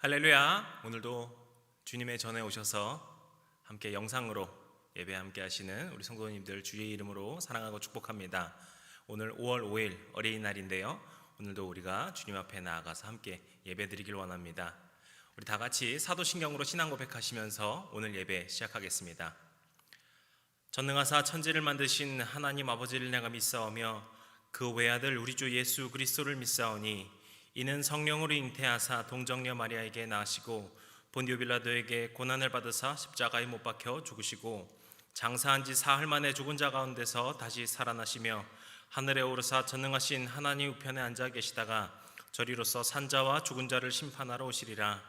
할렐루야. 오늘도 주님의 전에 오셔서 함께 영상으로 예배 함께 하시는 우리 성도님들 주의 이름으로 사랑하고 축복합니다. 오늘 5월 5일 어린이날인데요, 오늘도 우리가 주님 앞에 나아가서 함께 예배 드리길 원합니다. 우리 다 같이 사도신경으로 신앙 고백하시면서 오늘 예배 시작하겠습니다. 전능하사 천지를 만드신 하나님 아버지를 내가 믿사오며 그 외아들 우리 주 예수 그리스도를 믿사오니 이는 성령으로 잉태하사 동정녀 마리아에게 낳으시고 본디오 빌라도에게 고난을 받으사 십자가에 못 박혀 죽으시고 장사한 지 사흘 만에 죽은 자 가운데서 다시 살아나시며 하늘에 오르사 전능하신 하나님 우편에 앉아 계시다가 저리로서 산자와 죽은 자를 심판하러 오시리라.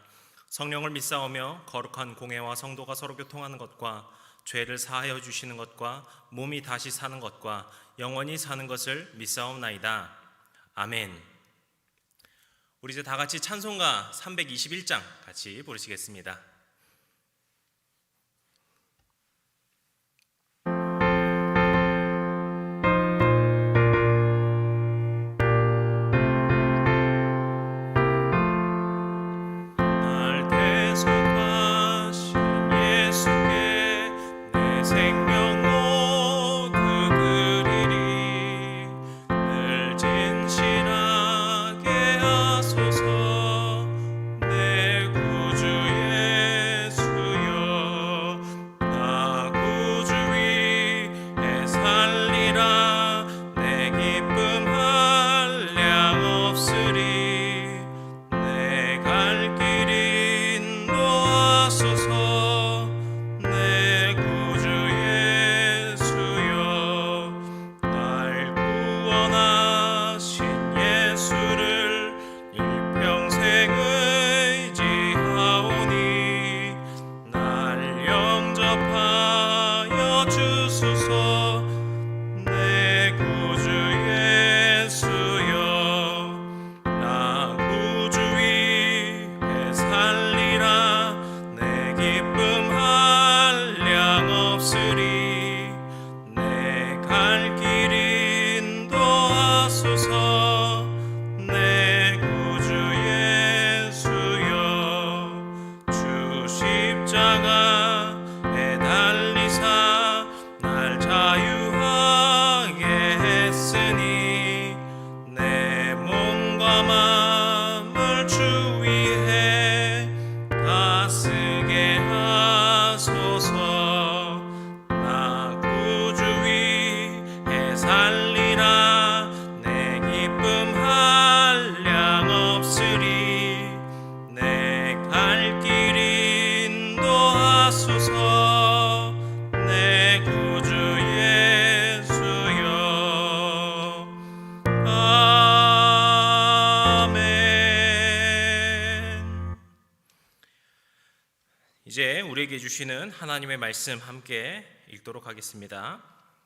성령을 믿사오며 거룩한 공회와 성도가 서로 교통하는 것과 죄를 사하여 주시는 것과 몸이 다시 사는 것과 영원히 사는 것을 믿사옵나이다. 아멘. 우리 이제 다 같이 찬송가 321장 같이 부르시겠습니다. 날 대속하신 예수께 내 생명 모두 드리리. 늘 진실하게 하소서 내 구주 예수여. 나 구주 위에 살리라. 내 기쁨 한량 없으리. 내 갈 길 인도하소서 내 구주 예수여. 날 구원하신 예수를 일평생 의지하오니 날 영접하여 주소서 내 구주 예수여. 나 구주 위에 살리라. 내 기쁨 한량 없으리. 내 갈 길 인도하소서 내 구주 예수여. 주 십자가에 달리사 날 자유하게 했으니 내 몸과 마음을 주 위에 다스게 하소서. 나 구주 위에 살리라. 내 기쁨 한량 없으리. 내 갈 길 인도하소서 내 구주 예수여. 아멘. 이제 우리에게 주시는 하나님의 말씀 함께 읽도록 하겠습니다.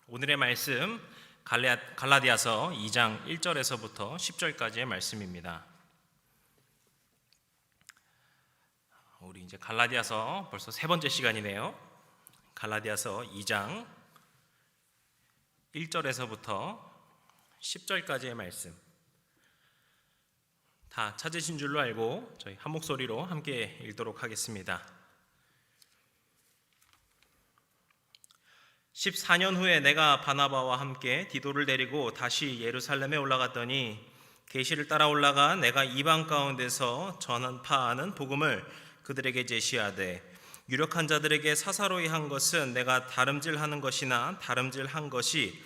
오늘의 말씀 갈라디아서 2장 1절에서부터 10절까지의 말씀입니다. 우리 이제 갈라디아서 벌써 세 번째 시간이네요. 갈라디아서 2장 1절에서부터 10절까지의 말씀 다 찾으신 줄로 알고 저희 한 목소리로 함께 읽도록 하겠습니다. 14년 후에 내가 바나바와 함께 디도를 데리고 다시 예루살렘에 올라갔더니 계시를 따라 올라가 내가 이방 가운데서 전파하는 복음을 그들에게 제시하되 유력한 자들에게 사사로이 한 것은 내가 다름질하는 것이나 다름질한 것이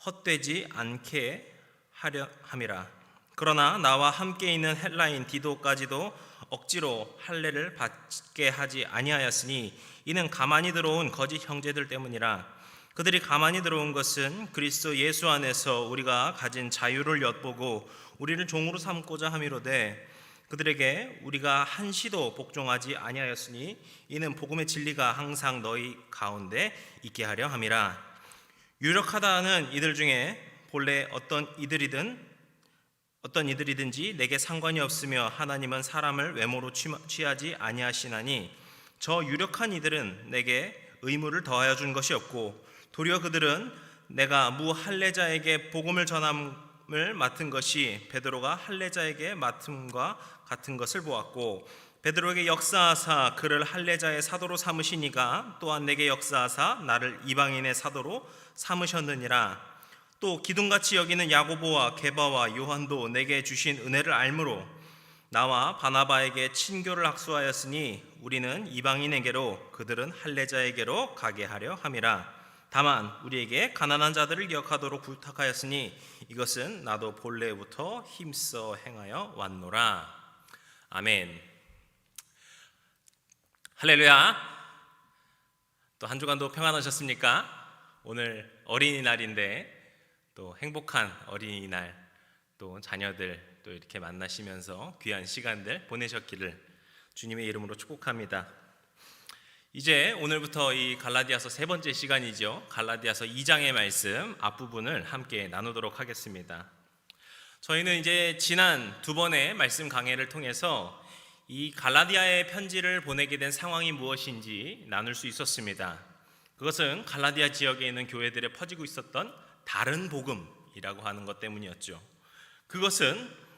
헛되지 않게 하려 함이라. 그러나 나와 함께 있는 헬라인 디도까지도 억지로 할례를 받게 하지 아니하였으니 이는 가만히 들어온 거짓 형제들 때문이라. 그들이 가만히 들어온 것은 그리스도 예수 안에서 우리가 가진 자유를 엿보고 우리를 종으로 삼고자 함이로되 그들에게 우리가 한시도 복종하지 아니하였으니 이는 복음의 진리가 항상 너희 가운데 있게 하려 함이라. 유력하다 하는 이들 중에 본래 어떤 이들이든지 내게 상관이 없으며 하나님은 사람을 외모로 취하지 아니하시나니 저 유력한 이들은 내게 의무를 더하여 준 것이 없고 도리어 그들은 내가 무할례자에게 복음을 전함을 맡은 것이 베드로가 할례자에게 맡음과 같은 것을 보았고 베드로에게 역사하사 그를 할례자의 사도로 삼으시니가 또한 내게 역사하사 나를 이방인의 사도로 삼으셨느니라. 또 기둥같이 여기는 야고보와 게바와 요한도 내게 주신 은혜를 알므로 나와 바나바에게 친교를 학수하였으니 우리는 이방인에게로 그들은 할례자에게로 가게 하려 함이라. 다만 우리에게 가난한 자들을 기억하도록 부탁하였으니 이것은 나도 본래부터 힘써 행하여 왔노라. 아멘. 할렐루야. 또 한 주간도 평안하셨습니까? 오늘 어린이날인데 또 행복한 어린이날, 또 자녀들 또 이렇게 만나시면서 귀한 시간들 보내셨기를 주님의 이름으로 축복합니다. 이제 오늘부터 이 갈라디아서 세 번째 시간이죠. 갈라디아서 2장의 말씀 앞부분을 함께 나누도록 하겠습니다. 저희는 이제 지난 두 번의 말씀 강해를 통해서 이 갈라디아의 편지를 보내게 된 상황이 무엇인지 나눌 수 있었습니다. 그것은 갈라디아 지역에 있는 교회들에 퍼지고 있었던 다른 복음이라고 하는 것 때문이었죠. 그것은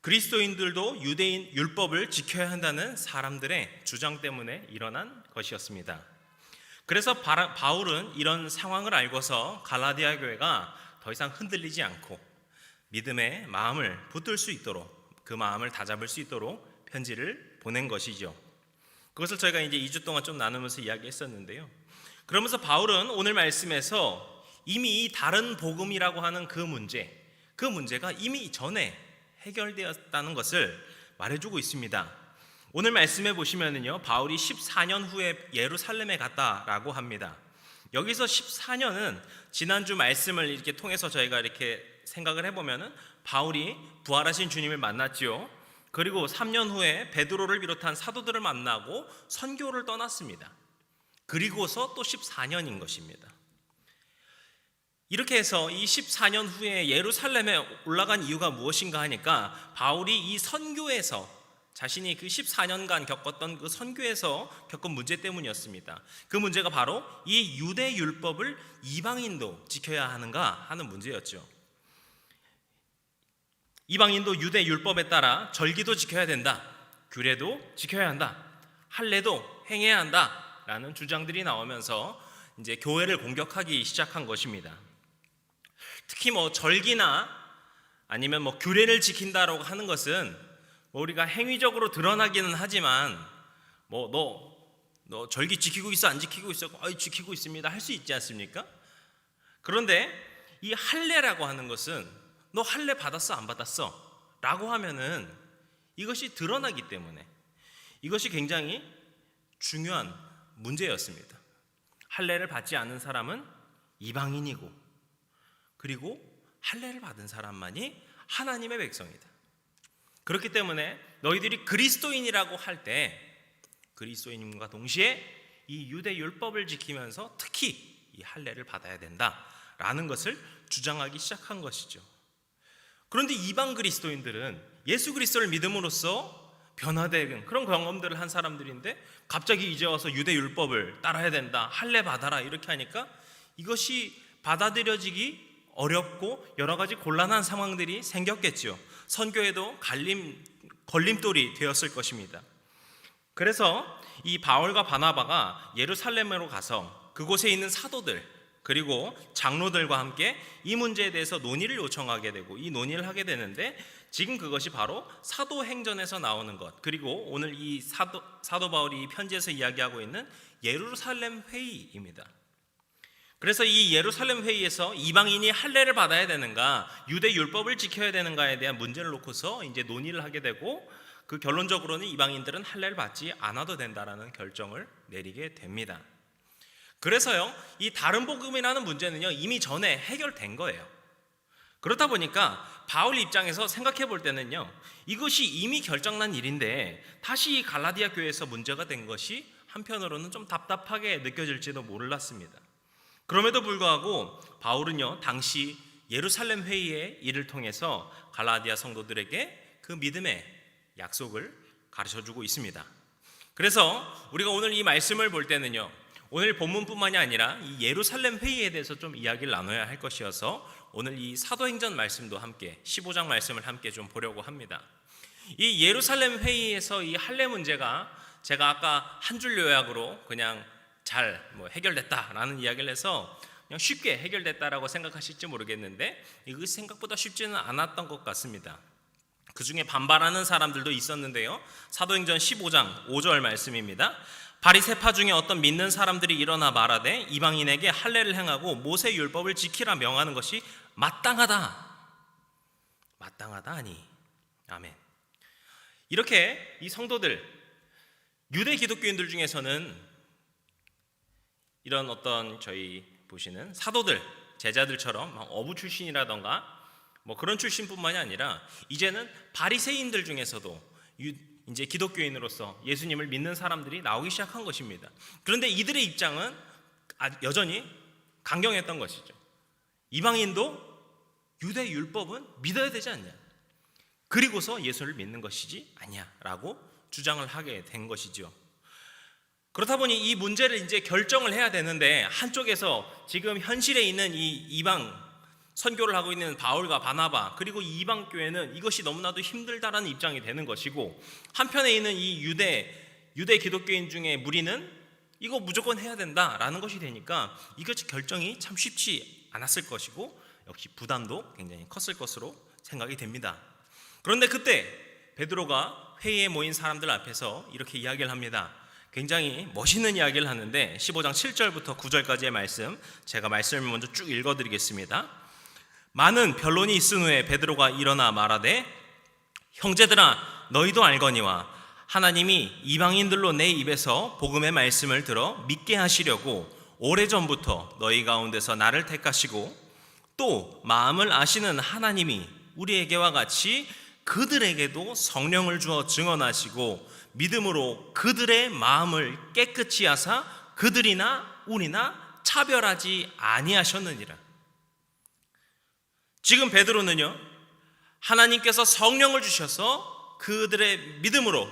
그리스도인들도 유대인 율법을 지켜야 한다는 사람들의 주장 때문에 일어난 것이었습니다. 그래서 바울은 이런 상황을 알고서 갈라디아 교회가 더 이상 흔들리지 않고 믿음의 마음을 붙들 수 있도록, 그 마음을 다잡을 수 있도록 편지를 보낸 것이죠. 그것을 저희가 이제 2주 동안 좀 나누면서 이야기했었는데요. 그러면서 바울은 오늘 말씀에서 이미 이 다른 복음이라고 하는 그 문제가 이미 전에 해결되었다는 것을 말해주고 있습니다. 오늘 말씀에 보시면은요, 바울이 14년 후에 예루살렘에 갔다라고 합니다. 여기서 14년은 지난주 말씀을 이렇게 통해서 저희가 이렇게 생각을 해보면은 바울이 부활하신 주님을 만났죠. 그리고 3년 후에 베드로를 비롯한 사도들을 만나고 선교를 떠났습니다. 그리고서 또 14년인 것입니다. 이렇게 해서 이 14년 후에 예루살렘에 올라간 이유가 무엇인가 하니까 바울이 이 선교에서 자신이 그 14년간 겪었던 그 선교에서 겪은 문제 때문이었습니다. 그 문제가 바로 이 유대 율법을 이방인도 지켜야 하는가 하는 문제였죠. 이방인도 유대 율법에 따라 절기도 지켜야 된다, 규례도 지켜야 한다, 할례도 행해야 한다라는 주장들이 나오면서 이제 교회를 공격하기 시작한 것입니다. 특히 절기나 아니면 규례를 지킨다라고 하는 것은 우리가 행위적으로 드러나기는 하지만 너 절기 지키고 있어 안 지키고 있어? 지키고 있습니다 할 수 있지 않습니까? 그런데 이 할례라고 하는 것은 너 할례 받았어 안 받았어? 라고 하면은 이것이 드러나기 때문에 이것이 굉장히 중요한 문제였습니다. 할례를 받지 않은 사람은 이방인이고, 그리고 할례를 받은 사람만이 하나님의 백성이다. 그렇기 때문에 너희들이 그리스도인이라고 할 때 그리스도인과 동시에 이 유대 율법을 지키면서 특히 이 할례를 받아야 된다라는 것을 주장하기 시작한 것이죠. 그런데 이방 그리스도인들은 예수 그리스도를 믿음으로써 변화된 그런 경험들을 한 사람들인데 갑자기 이제 와서 유대 율법을 따라야 된다, 할례 받아라 이렇게 하니까 이것이 받아들여지기 어렵고 여러 가지 곤란한 상황들이 생겼겠죠. 선교에도 걸림돌이 되었을 것입니다. 그래서 이 바울과 바나바가 예루살렘으로 가서 그곳에 있는 사도들 그리고 장로들과 함께 이 문제에 대해서 논의를 요청하게 되고 이 논의를 하게 되는데, 지금 그것이 바로 사도행전에서 나오는 것, 그리고 오늘 이 사도 바울이 이 편지에서 이야기하고 있는 예루살렘 회의입니다. 그래서 이 예루살렘 회의에서 이방인이 할례를 받아야 되는가, 유대 율법을 지켜야 되는가에 대한 문제를 놓고서 이제 논의를 하게 되고, 그 결론적으로는 이방인들은 할례를 받지 않아도 된다라는 결정을 내리게 됩니다. 그래서요, 이 다른 복음이라는 문제는요 이미 전에 해결된 거예요. 그렇다 보니까 바울 입장에서 생각해 볼 때는요, 이것이 이미 결정난 일인데 다시 갈라디아 교회에서 문제가 된 것이 한편으로는 좀 답답하게 느껴질지도 몰랐습니다. 그럼에도 불구하고 바울은요 당시 예루살렘 회의의 일을 통해서 갈라디아 성도들에게 그 믿음의 약속을 가르쳐주고 있습니다. 그래서 우리가 오늘 이 말씀을 볼 때는요, 오늘 본문뿐만이 아니라 이 예루살렘 회의에 대해서 좀 이야기를 나눠야 할 것이어서 오늘 이 사도행전 말씀도 함께 15장 말씀을 함께 좀 보려고 합니다. 이 예루살렘 회의에서 이 할례 문제가 제가 아까 한 줄 요약으로 그냥 잘 해결됐다라는 이야기를 해서 그냥 쉽게 해결됐다라고 생각하실지 모르겠는데 이것이 생각보다 쉽지는 않았던 것 같습니다. 그 중에 반발하는 사람들도 있었는데요. 사도행전 15장 5절 말씀입니다. 바리새파 중에 어떤 믿는 사람들이 일어나 말하되 이방인에게 할례를 행하고 모세 율법을 지키라 명하는 것이 마땅하다. 마땅하다니. 아멘. 이렇게 이 성도들, 유대 기독교인들 중에서는 이런 어떤 저희 보시는 사도들, 제자들처럼 어부 출신이라던가 그런 출신뿐만이 아니라 이제는 바리새인들 중에서도 이제 기독교인으로서 예수님을 믿는 사람들이 나오기 시작한 것입니다. 그런데 이들의 입장은 여전히 강경했던 것이죠. 이방인도 유대 율법은 믿어야 되지 않냐, 그리고서 예수를 믿는 것이지 아니야라고 주장을 하게 된 것이죠. 그렇다 보니 이 문제를 이제 결정을 해야 되는데 한쪽에서 지금 현실에 있는 이 이방 선교를 하고 있는 바울과 바나바, 그리고 이 이방 교회는 이것이 너무나도 힘들다라는 입장이 되는 것이고, 한편에 있는 이 유대 기독교인 중에 무리는 이거 무조건 해야 된다라는 것이 되니까 이것이 결정이 참 쉽지 않았을 것이고 역시 부담도 굉장히 컸을 것으로 생각이 됩니다. 그런데 그때 베드로가 회의에 모인 사람들 앞에서 이렇게 이야기를 합니다. 굉장히 멋있는 이야기를 하는데 15장 7절부터 9절까지의 말씀, 제가 말씀을 먼저 쭉 읽어드리겠습니다. 많은 변론이 있은 후에 베드로가 일어나 말하되 형제들아 너희도 알거니와 하나님이 이방인들로 내 입에서 복음의 말씀을 들어 믿게 하시려고 오래전부터 너희 가운데서 나를 택하시고 또 마음을 아시는 하나님이 우리에게와 같이 그들에게도 성령을 주어 증언하시고 믿음으로 그들의 마음을 깨끗이 하사 그들이나 우리나 차별하지 아니하셨느니라. 지금 베드로는요, 하나님께서 성령을 주셔서 그들의 믿음으로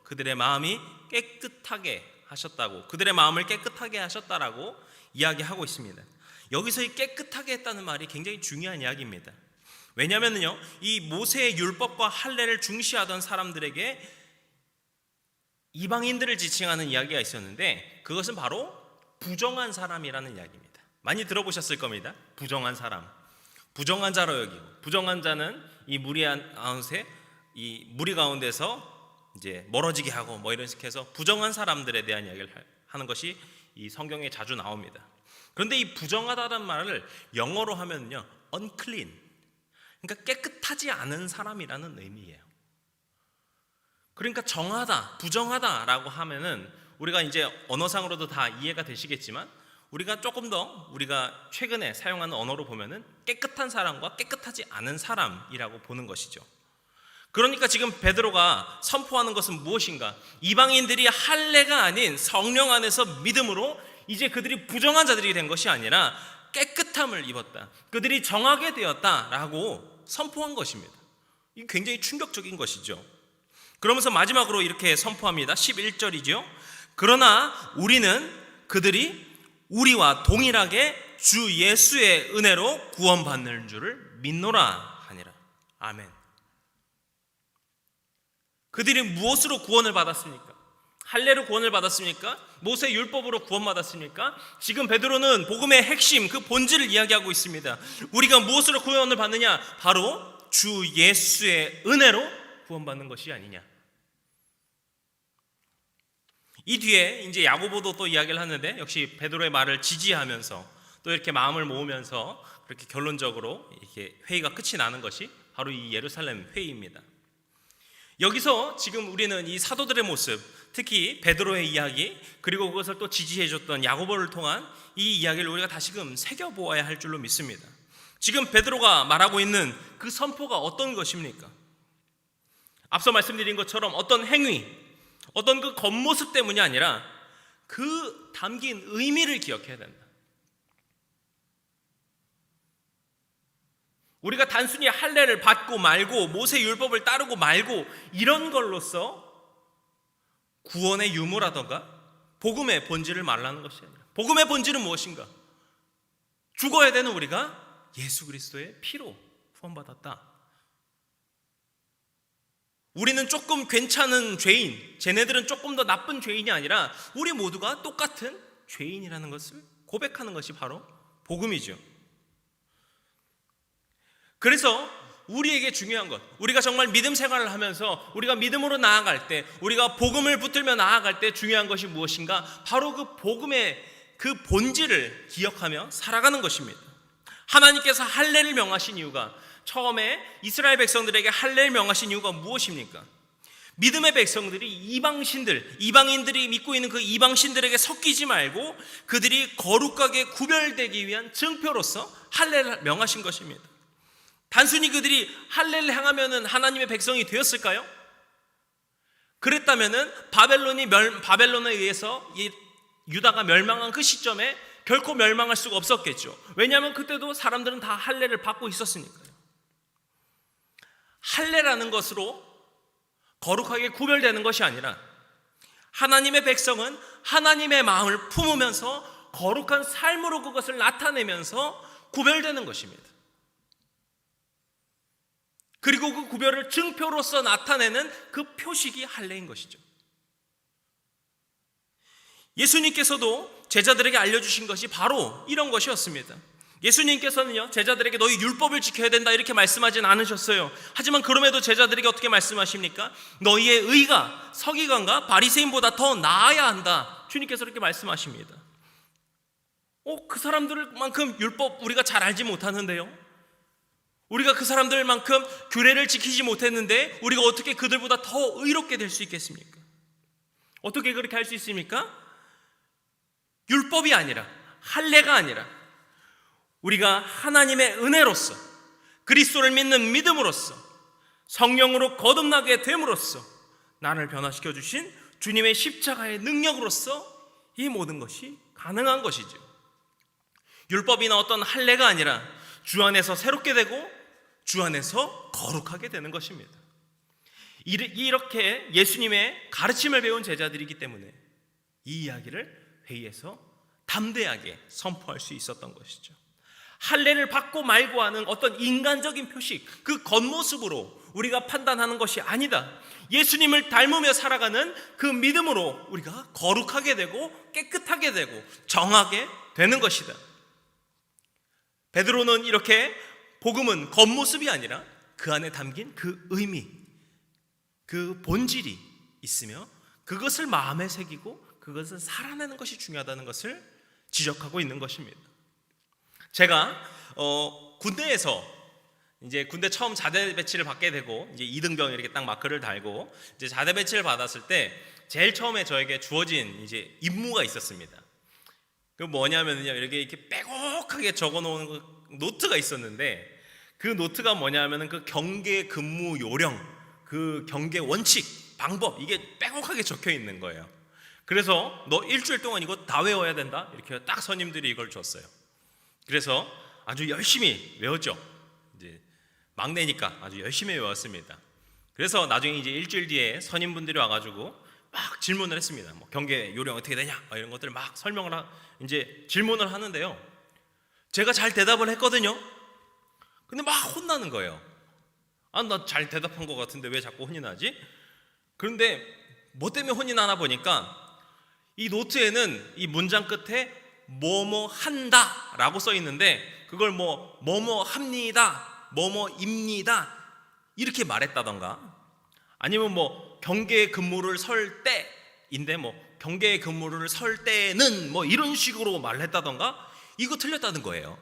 그들의 마음이 깨끗하게 하셨다고, 그들의 마음을 깨끗하게 하셨다라고 이야기하고 있습니다. 여기서 이 깨끗하게 했다는 말이 굉장히 중요한 이야기입니다. 왜냐하면요, 이 모세의 율법과 할례를 중시하던 사람들에게 이방인들을 지칭하는 이야기가 있었는데 그것은 바로 부정한 사람이라는 이야기입니다. 많이 들어보셨을 겁니다. 부정한 사람, 부정한 자로 여기고, 부정한 자는 이 무리 가운데서 이제 멀어지게 하고 이런 식으로 해서 부정한 사람들에 대한 이야기를 하는 것이 이 성경에 자주 나옵니다. 그런데 이 부정하다는 말을 영어로 하면요, unclean, 그러니까 깨끗하지 않은 사람이라는 의미예요. 그러니까 정하다, 부정하다라고 하면은 우리가 이제 언어상으로도 다 이해가 되시겠지만 우리가 조금 더 우리가 최근에 사용하는 언어로 보면은 깨끗한 사람과 깨끗하지 않은 사람이라고 보는 것이죠. 그러니까 지금 베드로가 선포하는 것은 무엇인가? 이방인들이 할례가 아닌 성령 안에서 믿음으로 이제 그들이 부정한 자들이 된 것이 아니라 깨끗함을 입었다, 그들이 정하게 되었다라고 선포한 것입니다. 이게 굉장히 충격적인 것이죠. 그러면서 마지막으로 이렇게 선포합니다. 11절이죠. 그러나 우리는 그들이 우리와 동일하게 주 예수의 은혜로 구원받는 줄을 믿노라 하니라. 아멘. 그들이 무엇으로 구원을 받았습니까? 할례로 구원을 받았습니까? 모세 율법으로 구원받았습니까? 지금 베드로는 복음의 핵심, 그 본질을 이야기하고 있습니다. 우리가 무엇으로 구원을 받느냐? 바로 주 예수의 은혜로 구원받는 것이 아니냐. 이 뒤에 이제 야고보도 또 이야기를 하는데 역시 베드로의 말을 지지하면서 또 이렇게 마음을 모으면서 그렇게 결론적으로 이렇게 회의가 끝이 나는 것이 바로 이 예루살렘 회의입니다. 여기서 지금 우리는 이 사도들의 모습, 특히 베드로의 이야기, 그리고 그것을 또 지지해줬던 야고보를 통한 이 이야기를 우리가 다시금 새겨보아야 할 줄로 믿습니다. 지금 베드로가 말하고 있는 그 선포가 어떤 것입니까? 앞서 말씀드린 것처럼 어떤 행위, 어떤 그 겉모습 때문이 아니라 그 담긴 의미를 기억해야 된다. 우리가 단순히 할례를 받고 말고 모세 율법을 따르고 말고 이런 걸로써 구원의 유무라던가 복음의 본질을 말하는 것이 아니라, 복음의 본질은 무엇인가? 죽어야 되는 우리가 예수 그리스도의 피로 구원받았다. 우리는 조금 괜찮은 죄인, 쟤네들은 조금 더 나쁜 죄인이 아니라 우리 모두가 똑같은 죄인이라는 것을 고백하는 것이 바로 복음이죠. 그래서 우리에게 중요한 것, 우리가 정말 믿음 생활을 하면서 우리가 믿음으로 나아갈 때, 우리가 복음을 붙들며 나아갈 때 중요한 것이 무엇인가? 바로 그 복음의 그 본질을 기억하며 살아가는 것입니다. 하나님께서 할례를 명하신 이유가, 처음에 이스라엘 백성들에게 할례를 명하신 이유가 무엇입니까? 믿음의 백성들이 이방인들이 믿고 있는 그 이방신들에게 섞이지 말고 그들이 거룩하게 구별되기 위한 증표로서 할례를 명하신 것입니다. 단순히 그들이 할례를 행하면은 하나님의 백성이 되었을까요? 그랬다면은 바벨론에 의해서 유다가 멸망한 그 시점에 결코 멸망할 수가 없었겠죠. 왜냐하면 그때도 사람들은 다 할례를 받고 있었으니까요. 할례라는 것으로 거룩하게 구별되는 것이 아니라 하나님의 백성은 하나님의 마음을 품으면서 거룩한 삶으로 그것을 나타내면서 구별되는 것입니다. 그리고 그 구별을 증표로서 나타내는 그 표식이 할례인 것이죠. 예수님께서도 제자들에게 알려주신 것이 바로 이런 것이었습니다. 예수님께서는요, 제자들에게 너희 율법을 지켜야 된다 이렇게 말씀하진 않으셨어요. 하지만 그럼에도 제자들에게 어떻게 말씀하십니까? 너희의 의가 서기관과 바리새인보다 더 나아야 한다. 주님께서 이렇게 말씀하십니다. 그 사람들만큼 율법 우리가 잘 알지 못하는데요, 우리가 그 사람들만큼 규례를 지키지 못했는데 우리가 어떻게 그들보다 더 의롭게 될 수 있겠습니까? 어떻게 그렇게 할 수 있습니까? 율법이 아니라, 할례가 아니라 우리가 하나님의 은혜로서, 그리스도를 믿는 믿음으로써, 성령으로 거듭나게 됨으로써 나를 변화시켜 주신 주님의 십자가의 능력으로서 이 모든 것이 가능한 것이죠. 율법이나 어떤 할례가 아니라 주 안에서 새롭게 되고 주 안에서 거룩하게 되는 것입니다. 이렇게 예수님의 가르침을 배운 제자들이기 때문에 이 이야기를 회의에서 담대하게 선포할 수 있었던 것이죠. 할례를 받고 말고 하는 어떤 인간적인 표식, 그 겉모습으로 우리가 판단하는 것이 아니다. 예수님을 닮으며 살아가는 그 믿음으로 우리가 거룩하게 되고 깨끗하게 되고 정하게 되는 것이다. 베드로는 이렇게 복음은 겉모습이 아니라 그 안에 담긴 그 의미, 그 본질이 있으며 그것을 마음에 새기고 그것을 살아내는 것이 중요하다는 것을 지적하고 있는 것입니다. 제가 군대에서 이제 군대 처음 자대 배치를 받게 되고 이제 2등병 이렇게 딱 마크를 달고 이제 자대 배치를 받았을 때 제일 처음에 저에게 주어진 이제 임무가 있었습니다. 그 뭐냐면요, 이렇게 빼곡하게 적어놓은 그 노트가 있었는데 그 노트가 뭐냐면은 그 경계 근무 요령, 그 경계 원칙, 방법, 이게 빼곡하게 적혀 있는 거예요. 그래서 너 일주일 동안 이거 다 외워야 된다 이렇게 딱 선임들이 이걸 줬어요. 그래서 아주 열심히 외웠죠. 이제 막내니까 아주 열심히 외웠습니다. 그래서 나중에 이제 일주일 뒤에 선임분들이 와가지고 막 질문을 했습니다. 뭐 경계 요령 어떻게 되냐 이런 것들을 막 설명을 이제 질문을 하는데요. 제가 잘 대답을 했거든요. 근데 막 혼나는 거예요. 나 잘 대답한 것 같은데 왜 자꾸 혼이 나지? 그런데 뭐 때문에 혼이 나나 보니까 이 노트에는 이 문장 끝에 뭐뭐 한다 라고 써 있는데 그걸 뭐뭐 합니다, 뭐뭐입니다 이렇게 말했다던가, 아니면 경계 근무를 설 때인데 경계 근무를 설 때는 이런 식으로 말했다던가, 이거 틀렸다는 거예요.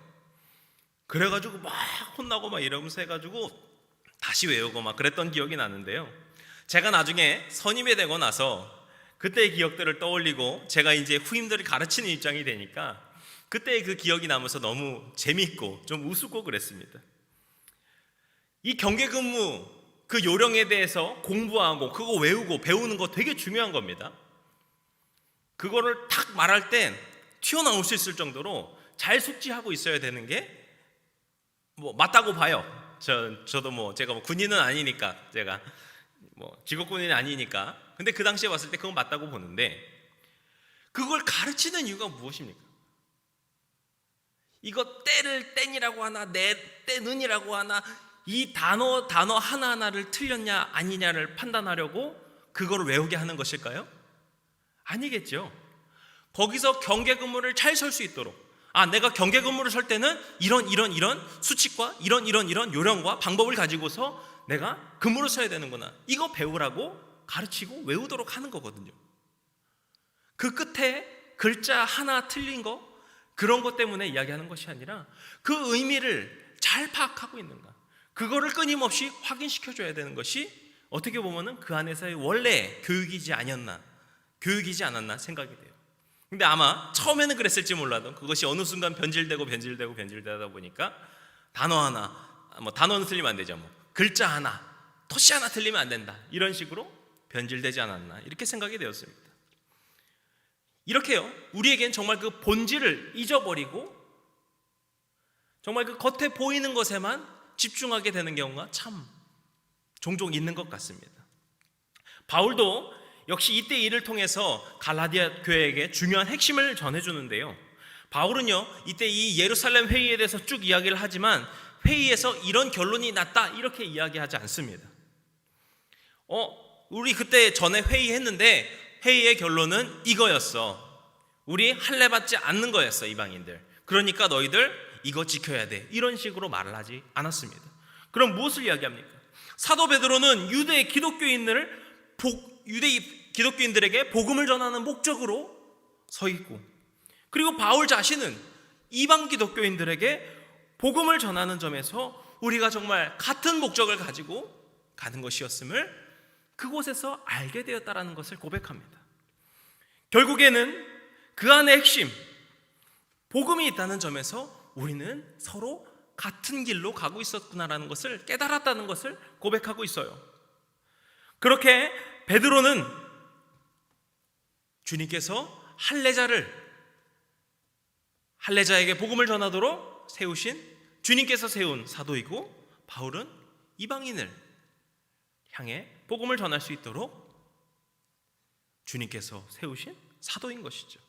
그래가지고 막 혼나고 막 이러면서 해가지고 다시 외우고 막 그랬던 기억이 나는데요. 제가 나중에 선임이 되고 나서 그때의 기억들을 떠올리고 제가 이제 후임들을 가르치는 입장이 되니까 그때의 그 기억이 나면서 너무 재미있고 좀 우스고 그랬습니다. 이 경계근무 그 요령에 대해서 공부하고 그거 외우고 배우는 거 되게 중요한 겁니다. 그거를 탁 말할 땐 튀어나올 수 있을 정도로 잘 숙지하고 있어야 되는 게 맞다고 봐요. 저도 제가 군인은 아니니까, 제가 직업군인은 아니니까. 근데 그 당시에 봤을 때 그건 맞다고 보는데, 그걸 가르치는 이유가 무엇입니까? 이거 때를 땐이라고 하나, 내 때는이라고 하나, 이 단어 하나하나를 틀렸냐 아니냐를 판단하려고 그걸 외우게 하는 것일까요? 아니겠죠. 거기서 경계 근무를 잘 설 수 있도록, 내가 경계 근무를 설 때는 이런 수칙과 이런 요령과 방법을 가지고서 내가 근무를 써야 되는구나, 이거 배우라고 가르치고 외우도록 하는 거거든요. 그 끝에 글자 하나 틀린 거, 그런 것 때문에 이야기하는 것이 아니라 그 의미를 잘 파악하고 있는가, 그거를 끊임없이 확인시켜줘야 되는 것이 어떻게 보면은 그 안에서의 원래 교육이지 않았나 생각이 돼요. 근데 아마 처음에는 그랬을지 몰라도 그것이 어느 순간 변질되다 보니까 단어 하나, 단어는 틀리면 안 되죠. 글자 하나, 토시 하나 틀리면 안 된다, 이런 식으로 변질되지 않았나, 이렇게 생각이 되었습니다. 이렇게요, 우리에겐 정말 그 본질을 잊어버리고 정말 그 겉에 보이는 것에만 집중하게 되는 경우가 참 종종 있는 것 같습니다. 바울도 역시 이때 일을 통해서 갈라디아 교회에게 중요한 핵심을 전해주는데요, 바울은요 이때 이 예루살렘 회의에 대해서 쭉 이야기를 하지만 회의에서 이런 결론이 났다, 이렇게 이야기하지 않습니다. 우리 그때 전에 회의했는데 회의의 결론은 이거였어. 우리 할례 받지 않는 거였어, 이방인들. 그러니까 너희들 이거 지켜야 돼, 이런 식으로 말을 하지 않았습니다. 그럼 무엇을 이야기합니까? 사도 베드로는 유대 기독교인들에게 복음을 전하는 목적으로 서 있고, 그리고 바울 자신은 이방 기독교인들에게 복음을 전하는 점에서 우리가 정말 같은 목적을 가지고 가는 것이었음을 그곳에서 알게 되었다라는 것을 고백합니다. 결국에는 그 안의 핵심, 복음이 있다는 점에서 우리는 서로 같은 길로 가고 있었구나라는 것을 깨달았다는 것을 고백하고 있어요. 그렇게 베드로는 주님께서 할례자에게 복음을 전하도록 세우신, 주님께서 세운 사도이고, 바울은 이방인을 향해 복음을 전할 수 있도록 주님께서 세우신 사도인 것이죠.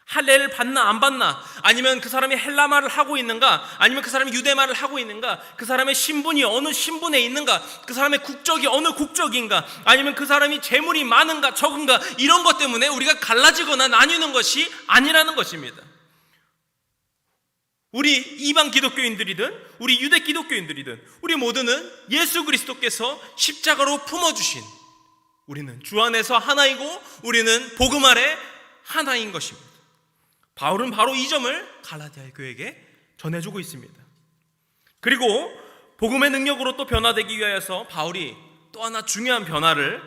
할례를 받나 안 받나, 아니면 그 사람이 헬라말을 하고 있는가, 아니면 그 사람이 유대말을 하고 있는가, 그 사람의 신분이 어느 신분에 있는가, 그 사람의 국적이 어느 국적인가, 아니면 그 사람이 재물이 많은가 적은가, 이런 것 때문에 우리가 갈라지거나 나뉘는 것이 아니라는 것입니다. 우리 이방 기독교인들이든 우리 유대 기독교인들이든 우리 모두는 예수 그리스도께서 십자가로 품어주신, 우리는 주 안에서 하나이고 우리는 복음 아래 하나인 것입니다. 바울은 바로 이 점을 갈라디아 교회에게 전해주고 있습니다. 그리고 복음의 능력으로 또 변화되기 위하여서 바울이 또 하나 중요한 변화를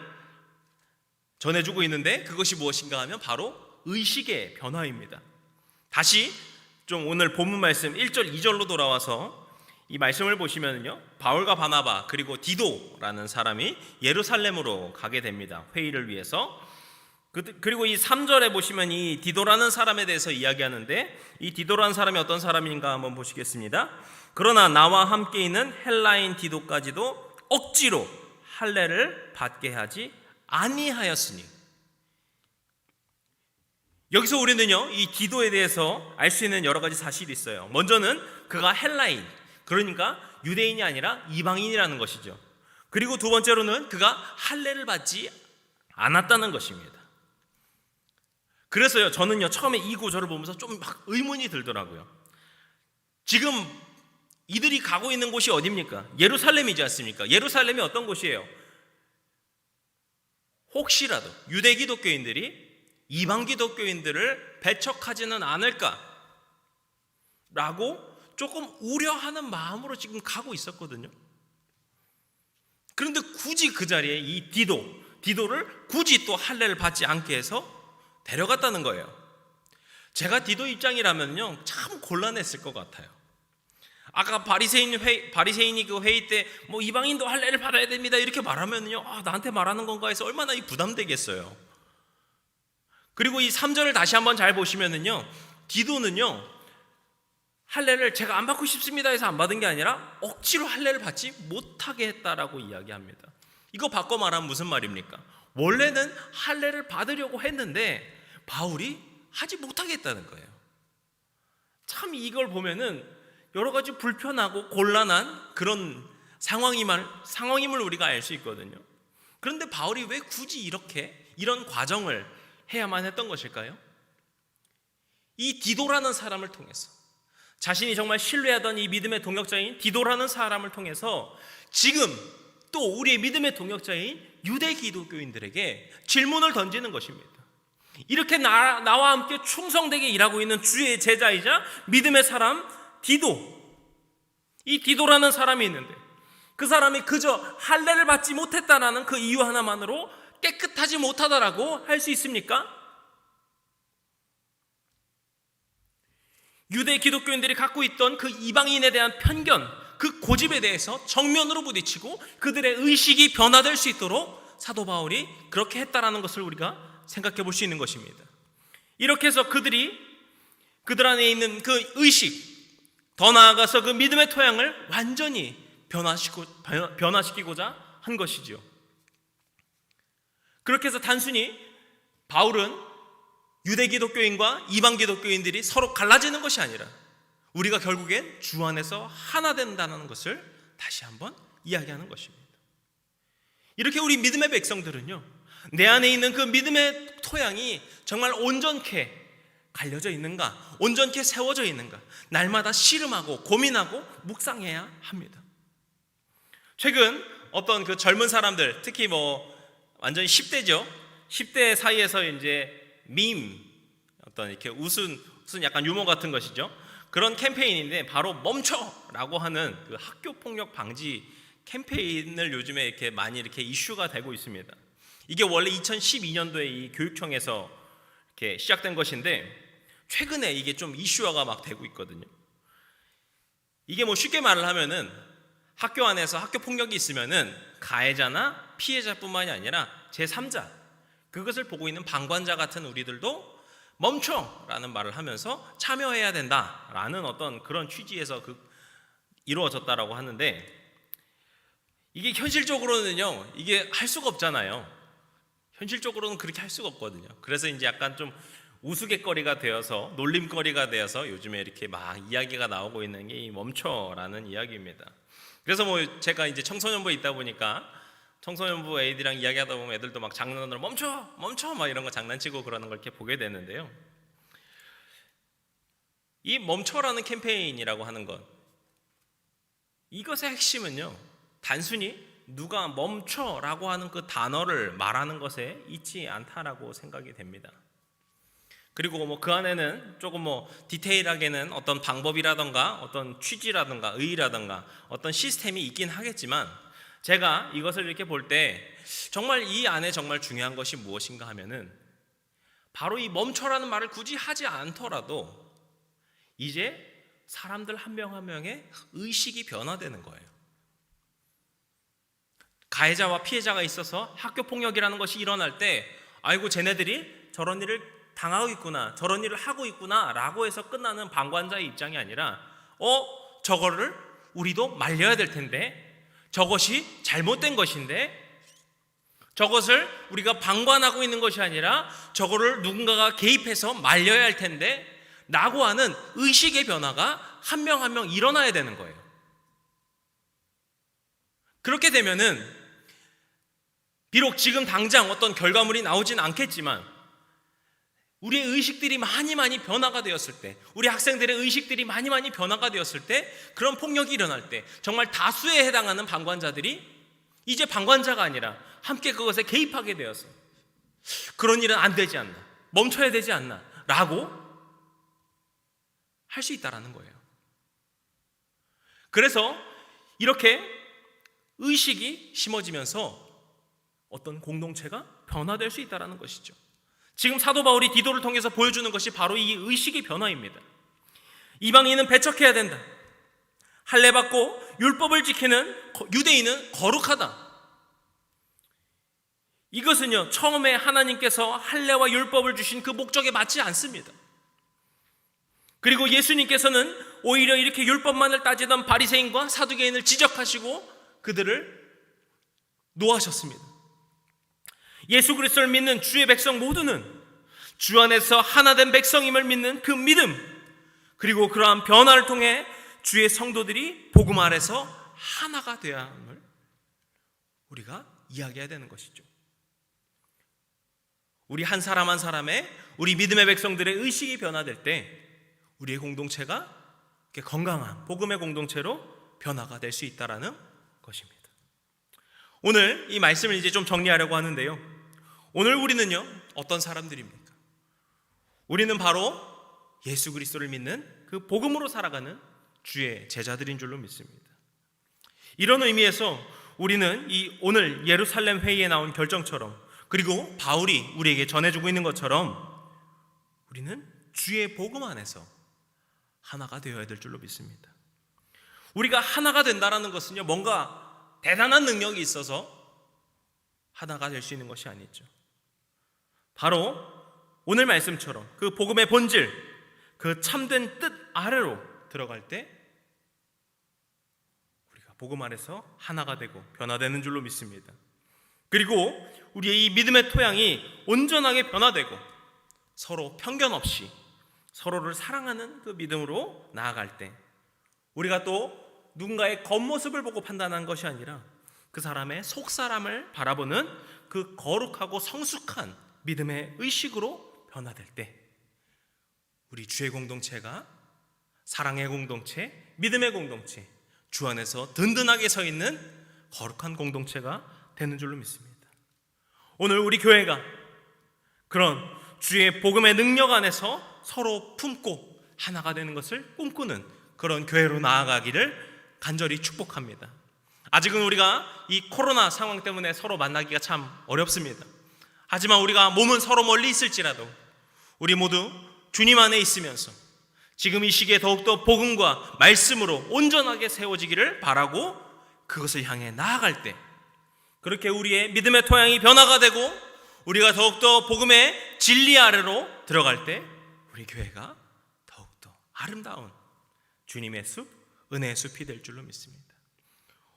전해주고 있는데, 그것이 무엇인가 하면 바로 의식의 변화입니다. 다시 좀 오늘 본문 말씀 1절 2절로 돌아와서 이 말씀을 보시면요, 바울과 바나바 그리고 디도라는 사람이 예루살렘으로 가게 됩니다. 회의를 위해서. 그리고 이 3절에 보시면 이 디도라는 사람에 대해서 이야기하는데, 이 디도라는 사람이 어떤 사람인가 한번 보시겠습니다. 그러나 나와 함께 있는 헬라인 디도까지도 억지로 할례를 받게 하지 아니하였으니. 여기서 우리는요, 이 디도에 대해서 알 수 있는 여러 가지 사실이 있어요. 먼저는 그가 헬라인, 그러니까 유대인이 아니라 이방인이라는 것이죠. 그리고 두 번째로는 그가 할례를 받지 않았다는 것입니다. 그래서요, 저는요 처음에 이 구절을 보면서 좀 막 의문이 들더라고요. 지금 이들이 가고 있는 곳이 어디입니까? 예루살렘이지 않습니까? 예루살렘이 어떤 곳이에요? 혹시라도 유대 기독교인들이 이방 기독교인들을 배척하지는 않을까 라고 조금 우려하는 마음으로 지금 가고 있었거든요. 그런데 굳이 그 자리에 이 디도를 굳이 또 할례를 받지 않게 해서 데려갔다는 거예요. 제가 디도 입장이라면요 참 곤란했을 것 같아요. 아까 바리새인이 그 회의 때 뭐 이방인도 할례를 받아야 됩니다 이렇게 말하면요, 나한테 말하는 건가 해서 얼마나 부담되겠어요. 그리고 이 3절을 다시 한번 잘 보시면은요, 디도는요 할례를 제가 안 받고 싶습니다 해서 안 받은 게 아니라 억지로 할례를 받지 못하게 했다라고 이야기합니다. 이거 바꿔 말하면 무슨 말입니까? 원래는 할례를 받으려고 했는데 바울이 하지 못하게 했다는 거예요. 참 이걸 보면은 여러 가지 불편하고 곤란한 그런 상황임을 우리가 알 수 있거든요. 그런데 바울이 왜 굳이 이런 과정을 해야만 했던 것일까요? 이 디도라는 사람을 통해서, 자신이 정말 신뢰하던 이 믿음의 동역자인 디도라는 사람을 통해서 지금 또 우리의 믿음의 동역자인 유대 기독교인들에게 질문을 던지는 것입니다. 이렇게 나와 함께 충성되게 일하고 있는 주의 제자이자 믿음의 사람 디도, 이 디도라는 사람이 있는데 그 사람이 그저 할례를 받지 못했다라는 그 이유 하나만으로 깨끗하지 못하다라고 할 수 있습니까? 유대 기독교인들이 갖고 있던 그 이방인에 대한 편견, 그 고집에 대해서 정면으로 부딪히고 그들의 의식이 변화될 수 있도록 사도 바울이 그렇게 했다라는 것을 우리가 생각해 볼 수 있는 것입니다. 이렇게 해서 그들 안에 있는 그 의식, 더 나아가서 그 믿음의 토양을 완전히 변화시키고자 한 것이지요. 그렇게 해서 단순히 바울은 유대 기독교인과 이방 기독교인들이 서로 갈라지는 것이 아니라 우리가 결국엔 주 안에서 하나 된다는 것을 다시 한번 이야기하는 것입니다. 이렇게 우리 믿음의 백성들은요, 내 안에 있는 그 믿음의 토양이 정말 온전케 갈려져 있는가, 온전케 세워져 있는가, 날마다 씨름하고 고민하고 묵상해야 합니다. 최근 어떤 그 젊은 사람들, 특히 완전히 10대죠. 10대 사이에서 이제 어떤 이렇게 웃은 약간 유머 같은 것이죠. 그런 캠페인인데 바로 멈춰라고 하는 그 학교 폭력 방지 캠페인을 요즘에 이렇게 많이 이렇게 이슈가 되고 있습니다. 이게 원래 2012년도에 이 교육청에서 이렇게 시작된 것인데 최근에 이게 좀 이슈화가 막 되고 있거든요. 이게 쉽게 말을 하면은 학교 안에서 학교 폭력이 있으면은 가해자나 피해자뿐만이 아니라 제3자, 그것을 보고 있는 방관자 같은 우리들도 멈춰라는 말을 하면서 참여해야 된다라는 어떤 그런 취지에서 이루어졌다라고 하는데, 이게 현실적으로는요, 이게 할 수가 없잖아요. 현실적으로는 그렇게 할 수가 없거든요. 그래서 이제 약간 좀 우스갯거리가 되어서, 놀림거리가 되어서 요즘에 이렇게 막 이야기가 나오고 있는 게 이 멈춰라는 이야기입니다. 그래서 제가 이제 청소년부에 있다 보니까 청소년부 애들이랑 이야기하다 보면 애들도 막 장난으로 멈춰 막 이런 거 장난치고 그러는 걸 이렇게 보게 되는데요. 이 멈춰라는 캠페인이라고 하는 것, 이것의 핵심은요, 단순히 누가 멈춰라고 하는 그 단어를 말하는 것에 있지 않다라고 생각이 됩니다. 그리고 그 안에는 조금 디테일하게는 어떤 방법이라던가 어떤 취지라던가 의의라던가 어떤 시스템이 있긴 하겠지만, 제가 이것을 이렇게 볼 때 정말 이 안에 정말 중요한 것이 무엇인가 하면은 바로 이 멈춰라는 말을 굳이 하지 않더라도 이제 사람들 한 명 한 명의 의식이 변화되는 거예요. 가해자와 피해자가 있어서 학교 폭력이라는 것이 일어날 때, 아이고 쟤네들이 저런 일을 당하고 있구나, 저런 일을 하고 있구나 라고 해서 끝나는 방관자의 입장이 아니라 저거를 우리도 말려야 될 텐데, 저것이 잘못된 것인데, 저것을 우리가 방관하고 있는 것이 아니라 저거를 누군가가 개입해서 말려야 할 텐데 라고 하는 의식의 변화가 한 명 한 명 일어나야 되는 거예요. 그렇게 되면은 비록 지금 당장 어떤 결과물이 나오진 않겠지만 우리의 의식들이 많이 변화가 되었을 때, 우리 학생들의 의식들이 많이 변화가 되었을 때, 그런 폭력이 일어날 때 정말 다수에 해당하는 방관자들이 이제 방관자가 아니라 함께 그것에 개입하게 되어서 그런 일은 안 되지 않나, 멈춰야 되지 않나 라고 할 수 있다라는 거예요. 그래서 이렇게 의식이 심어지면서 어떤 공동체가 변화될 수 있다라는 것이죠. 지금 사도 바울이 디도를 통해서 보여주는 것이 바로 이 의식의 변화입니다. 이방인은 배척해야 된다. 할례 받고 율법을 지키는 유대인은 거룩하다. 이것은요, 처음에 하나님께서 할례와 율법을 주신 그 목적에 맞지 않습니다. 그리고 예수님께서는 오히려 이렇게 율법만을 따지던 바리새인과 사두개인을 지적하시고 그들을 노하셨습니다. 예수 그리스도를 믿는 주의 백성 모두는 주 안에서 하나 된 백성임을 믿는 그 믿음, 그리고 그러한 변화를 통해 주의 성도들이 복음 아래서 하나가 되어야 함을 우리가 이야기해야 되는 것이죠. 우리 한 사람 한 사람의, 우리 믿음의 백성들의 의식이 변화될 때 우리의 공동체가 건강한 복음의 공동체로 변화가 될 수 있다라는 것입니다. 오늘 이 말씀을 이제 좀 정리하려고 하는데요, 오늘 우리는요 어떤 사람들입니까? 우리는 바로 예수 그리스도를 믿는 그 복음으로 살아가는 주의 제자들인 줄로 믿습니다. 이런 의미에서 우리는 이 오늘 예루살렘 회의에 나온 결정처럼, 그리고 바울이 우리에게 전해주고 있는 것처럼 우리는 주의 복음 안에서 하나가 되어야 될 줄로 믿습니다. 우리가 하나가 된다는 것은요, 뭔가 대단한 능력이 있어서 하나가 될 수 있는 것이 아니죠. 바로 오늘 말씀처럼 그 복음의 본질, 그 참된 뜻 아래로 들어갈 때 우리가 복음 안에서 하나가 되고 변화되는 줄로 믿습니다. 그리고 우리의 이 믿음의 토양이 온전하게 변화되고 서로 편견 없이 서로를 사랑하는 그 믿음으로 나아갈 때 우리가 또 누군가의 겉모습을 보고 판단하는 것이 아니라 그 사람의 속사람을 바라보는 그 거룩하고 성숙한 믿음의 의식으로 변화될 때 우리 주의 공동체가 사랑의 공동체, 믿음의 공동체, 주 안에서 든든하게 서 있는 거룩한 공동체가 되는 줄로 믿습니다. 오늘 우리 교회가 그런 주의 복음의 능력 안에서 서로 품고 하나가 되는 것을 꿈꾸는 그런 교회로 나아가기를 간절히 축복합니다. 아직은 우리가 이 코로나 상황 때문에 서로 만나기가 참 어렵습니다. 하지만 우리가 몸은 서로 멀리 있을지라도 우리 모두 주님 안에 있으면서 지금 이 시기에 더욱더 복음과 말씀으로 온전하게 세워지기를 바라고 그것을 향해 나아갈 때 그렇게 우리의 믿음의 토양이 변화가 되고 우리가 더욱더 복음의 진리 아래로 들어갈 때 우리 교회가 더욱더 아름다운 주님의 숲, 은혜의 숲이 될 줄로 믿습니다.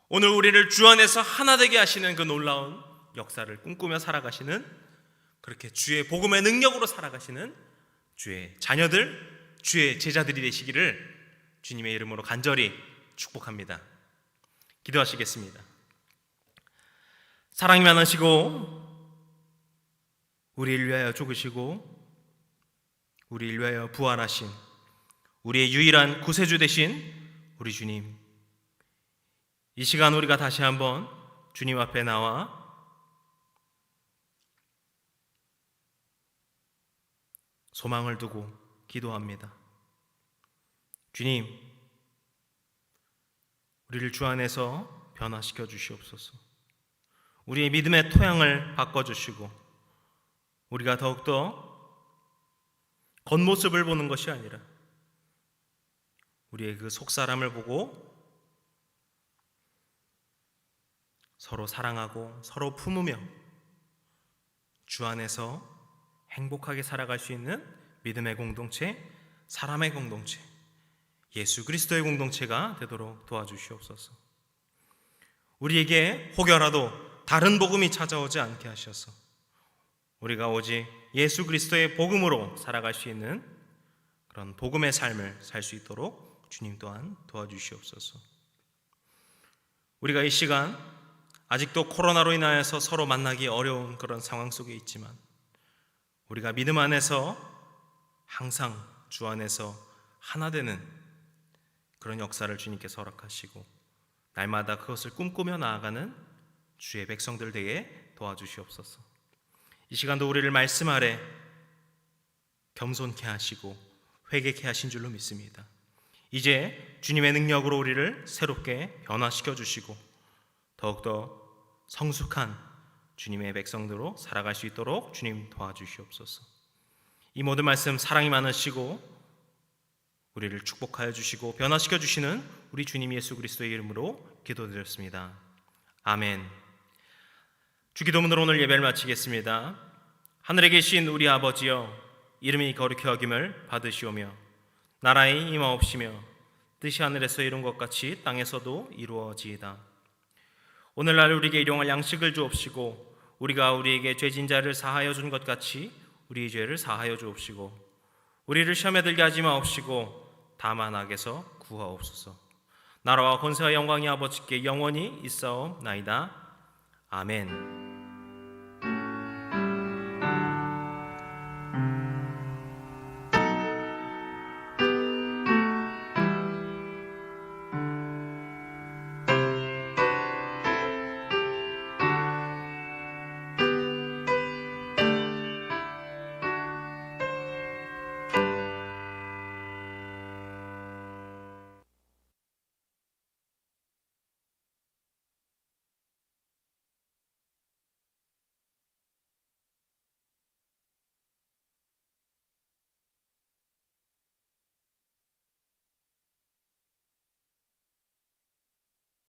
오늘 우리를 주 안에서 하나 되게 하시는 그 놀라운 역사를 꿈꾸며 살아가시는, 그렇게 주의 복음의 능력으로 살아가시는 주의 자녀들, 주의 제자들이 되시기를 주님의 이름으로 간절히 축복합니다. 기도하시겠습니다. 사랑이 많으시고 우리를 위하여 죽으시고 우리를 위하여 부활하신 우리의 유일한 구세주 되신 우리 주님, 이 시간 우리가 다시 한번 주님 앞에 나와 소망을 두고 기도합니다. 주님, 우리를 주 안에서 변화시켜 주시옵소서. 우리의 믿음의 토양을 바꿔주시고 우리가 더욱더 겉모습을 보는 것이 아니라 우리의 그 속사람을 보고 서로 사랑하고 서로 품으며 주 안에서 행복하게 살아갈 수 있는 믿음의 공동체, 사람의 공동체, 예수 그리스도의 공동체가 되도록 도와주시옵소서. 우리에게 혹여라도 다른 복음이 찾아오지 않게 하셔서 우리가 오직 예수 그리스도의 복음으로 살아갈 수 있는 그런 복음의 삶을 살 수 있도록 주님 또한 도와주시옵소서. 우리가 이 시간 아직도 코로나로 인하여서 서로 만나기 어려운 그런 상황 속에 있지만 우리가 믿음 안에서 항상 주 안에서 하나 되는 그런 역사를 주님께서 허락하시고 날마다 그것을 꿈꾸며 나아가는 주의 백성들 되게 도와주시옵소서. 이 시간도 우리를 말씀 아래 겸손케 하시고 회개케 하신 줄로 믿습니다. 이제 주님의 능력으로 우리를 새롭게 변화시켜 주시고 더욱더 성숙한 주님의 백성들로 살아갈 수 있도록 주님 도와주시옵소서. 이 모든 말씀 사랑이 많으시고 우리를 축복하여 주시고 변화시켜 주시는 우리 주님 예수 그리스도의 이름으로 기도드렸습니다. 아멘. 주기도문으로 오늘 예배를 마치겠습니다. 하늘에 계신 우리 아버지여, 이름이 거룩히 여김을 받으시오며 나라의 임하옵시며 뜻이 하늘에서 이룬 것 같이 땅에서도 이루어지이다. 오늘날 우리에게 일용할 양식을 주옵시고 우리가 우리에게 죄진 자를 사하여 준 것 같이 우리의 죄를 사하여 주옵시고 우리를 시험에 들게 하지 마옵시고 다만 악에서 구하옵소서. 나라와 권세와 영광이 아버지께 영원히 있사옵나이다. 아멘.